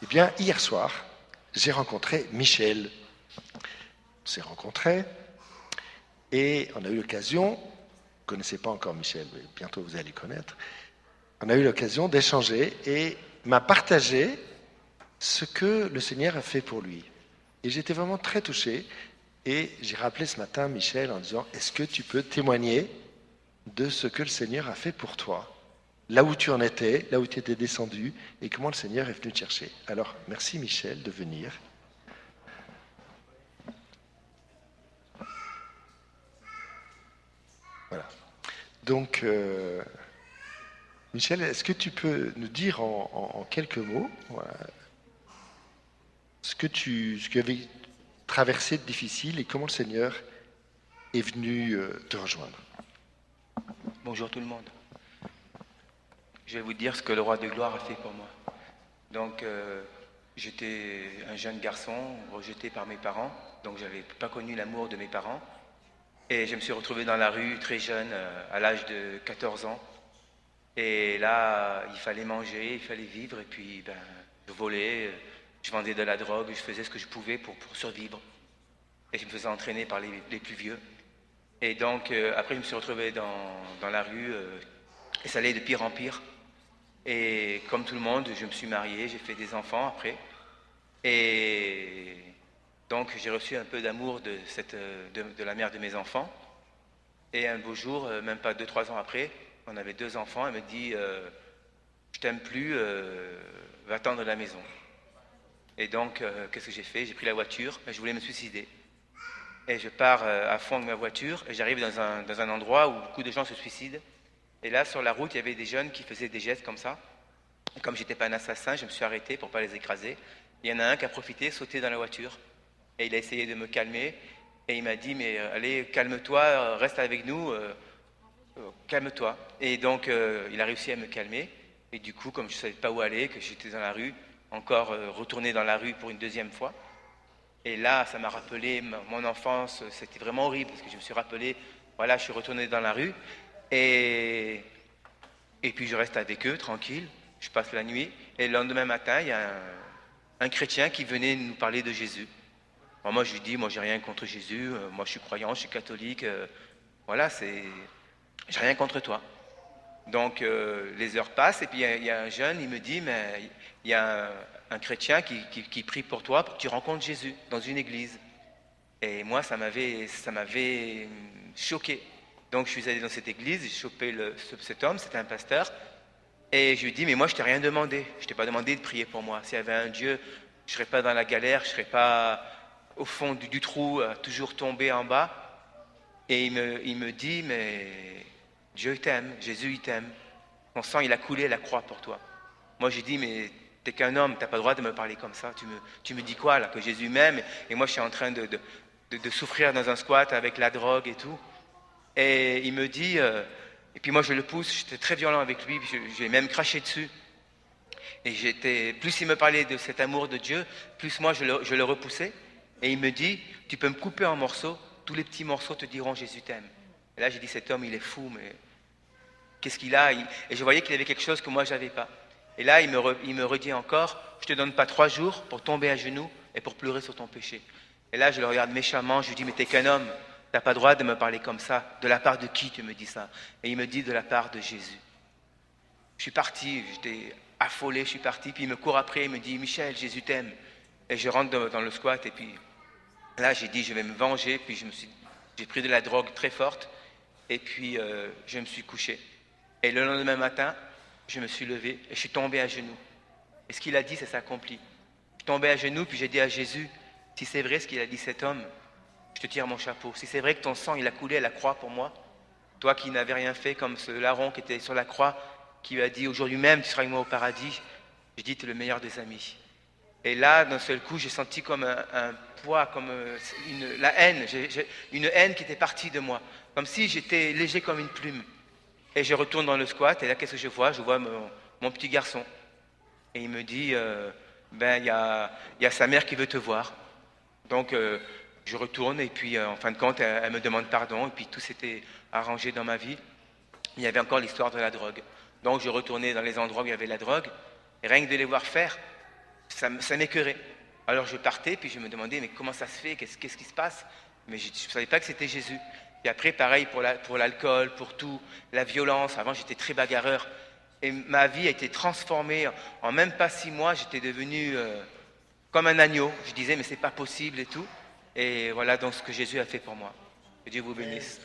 Eh bien, hier soir, j'ai rencontré Michel. On s'est rencontrés et on a eu l'occasion, vous ne connaissez pas encore Michel, mais bientôt vous allez le connaître, on a eu l'occasion d'échanger et m'a partagé ce que le Seigneur a fait pour lui. Et j'étais vraiment très touché et j'ai rappelé ce matin Michel en disant, est-ce que tu peux témoigner de ce que le Seigneur a fait pour toi? Là où tu en étais, là où tu étais descendu, et comment le Seigneur est venu te chercher. Alors, merci Michel de venir. Voilà. Donc, Michel, est-ce que tu peux nous dire en quelques mots voilà, ce que tu avais traversé de difficile et comment le Seigneur est venu te rejoindre? Bonjour tout le monde. Je vais vous dire ce que le roi de gloire a fait pour moi. Donc, j'étais un jeune garçon rejeté par mes parents, donc j'avais pas connu l'amour de mes parents. Et je me suis retrouvé dans la rue très jeune, à l'âge de 14 ans. Et là, il fallait manger, il fallait vivre, et puis je volais, je vendais de la drogue, je faisais ce que je pouvais pour survivre. Et je me faisais entraîner par les plus vieux. Et donc, après, je me suis retrouvé dans la rue, et ça allait de pire en pire. Et comme tout le monde, je me suis marié, j'ai fait des enfants après. Et donc, j'ai reçu un peu d'amour de la mère de mes enfants. Et un beau jour, même pas 2, 3 ans après, on avait 2 enfants, elle me dit je t'aime plus, va-t'en de la maison. Et donc, qu'est-ce que j'ai fait? J'ai pris la voiture, je voulais me suicider. Et je pars à fond avec ma voiture, et j'arrive dans un endroit où beaucoup de gens se suicident. Et là, sur la route, il y avait des jeunes qui faisaient des gestes comme ça. Et comme j'étais pas un assassin, je me suis arrêté pour pas les écraser. Il y en a un qui a profité, sauté dans la voiture. Et il a essayé de me calmer. Et il m'a dit, mais allez, calme-toi, reste avec nous, calme-toi. Et donc, il a réussi à me calmer. Et du coup, comme je ne savais pas où aller, que j'étais dans la rue, encore retourné dans la rue pour une deuxième fois. Et là, ça m'a rappelé mon enfance. C'était vraiment horrible, parce que je me suis rappelé, voilà, je suis retourné dans la rue. Et puis, je reste avec eux, tranquille. Je passe la nuit. Et le lendemain matin, il y a un chrétien qui venait nous parler de Jésus. Alors moi, je lui dis, moi, j'ai rien contre Jésus. Moi, je suis croyant, je suis catholique. Voilà, j'ai rien contre toi. Donc, les heures passent, et puis il y a un jeune, il me dit, mais il y a un chrétien qui prie pour toi, pour que tu rencontres Jésus dans une église. Et moi, ça m'avait choqué. Donc, je suis allé dans cette église, j'ai chopé cet homme, c'était un pasteur, et je lui dis, mais moi, je t'ai rien demandé. Je t'ai pas demandé de prier pour moi. S'il y avait un Dieu, je serais pas dans la galère, je serais pas au fond du trou, toujours tombé en bas. Et il me dit, mais Dieu t'aime, Jésus il t'aime. Ton sang il a coulé à la croix pour toi. Moi j'ai dit, mais t'es qu'un homme, t'as pas le droit de me parler comme ça. Tu me dis quoi là, que Jésus m'aime et moi je suis en train de souffrir dans un squat avec la drogue et tout. Et il me dit, et puis moi je le pousse, j'étais très violent avec lui, j'ai même craché dessus. Et plus il me parlait de cet amour de Dieu, plus moi je le repoussais. Et il me dit, tu peux me couper en morceaux, tous les petits morceaux te diront Jésus t'aime. Et là j'ai dit, cet homme il est fou, mais qu'est-ce qu'il a? Et je voyais qu'il avait quelque chose que moi j'avais pas. Et là il me redit encore, je te donne pas 3 jours pour tomber à genoux et pour pleurer sur ton péché. Et là je le regarde méchamment, je lui dis, mais t'es qu'un homme, t'as pas le droit de me parler comme ça. De la part de qui tu me dis ça? Et il me dit, de la part de Jésus. Je suis parti, j'étais affolé, je suis parti, puis il me court après, il me dit, Michel, Jésus t'aime. Et je rentre dans le squat, et puis là, j'ai dit, je vais me venger, puis j'ai pris de la drogue très forte, et puis je me suis couché. Et le lendemain matin, je me suis levé, et je suis tombé à genoux. Et ce qu'il a dit, ça s'est accompli. Je suis tombé à genoux, puis j'ai dit à Jésus, si c'est vrai ce qu'il a dit cet homme, je te tire mon chapeau. Si c'est vrai que ton sang, il a coulé à la croix pour moi, toi qui n'avais rien fait, comme ce larron qui était sur la croix, qui lui a dit, aujourd'hui même, tu seras avec moi au paradis, j'ai dit, tu es le meilleur des amis. Et là, d'un seul coup, j'ai senti comme un poids, comme la haine, une haine qui était partie de moi, comme si j'étais léger comme une plume. Et je retourne dans le squat, et là, qu'est-ce que je vois? Je vois mon petit garçon. Et il me dit, il y a sa mère qui veut te voir. Donc, je retourne, et puis, en fin de compte, elle me demande pardon, et puis tout s'était arrangé dans ma vie. Il y avait encore l'histoire de la drogue. Donc, je retournais dans les endroits où il y avait la drogue, et rien que de les voir faire, ça m'écœurait. Alors je partais, puis je me demandais, mais comment ça se fait, qu'est-ce qui se passe? Mais je ne savais pas que c'était Jésus. Et après, pareil pour l'alcool, pour tout, la violence. Avant, j'étais très bagarreur. Et ma vie a été transformée. En même pas 6 mois, j'étais devenu comme un agneau. Je disais, mais c'est pas possible et tout. Et voilà donc ce que Jésus a fait pour moi. Que Dieu vous bénisse.